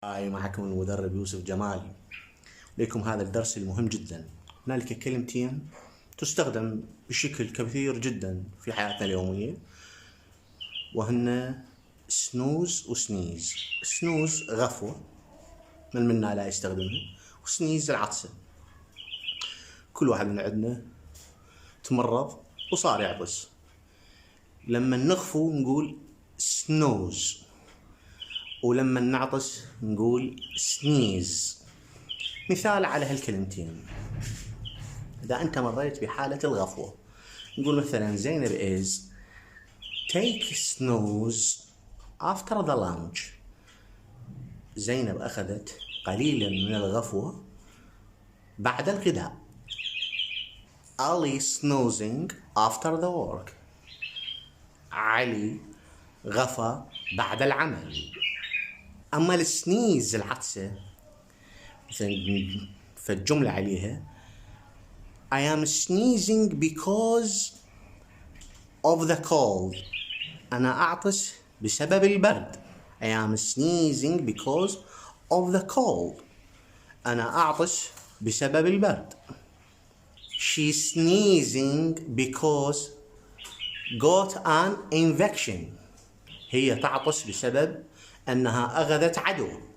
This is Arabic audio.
هاي معكم المدرب يوسف جمال. لكم هذا الدرس المهم جدا. هنالك كلمتين تستخدم بشكل كثير جدا في حياتنا اليومية، وهن سنوز وسنيز. سنوز غفوة، من منا لا يستخدمها، وسنيز العطسة. كل واحد من عندنا تمرض وصار يعطس، لما نغفو نقول سنوز، ولما نعطس نقول سنيز. مثال على هالكلمتين: إذا أنت مريت بحالة الغفوة، نقول مثلا زينب is take snooze after the lunch. زينب أخذت قليلا من الغفوة بعد الغداء. Ali snoozing after the work. علي غفى بعد العمل. أما السنيز العطسة، فالجملة عليها I am sneezing because of the cold. أنا أعطس بسبب البرد. I am sneezing because of the cold. أنا أعطس بسبب البرد. She's sneezing because got an infection. هي تعطس بسبب أنها أخذت عدوى.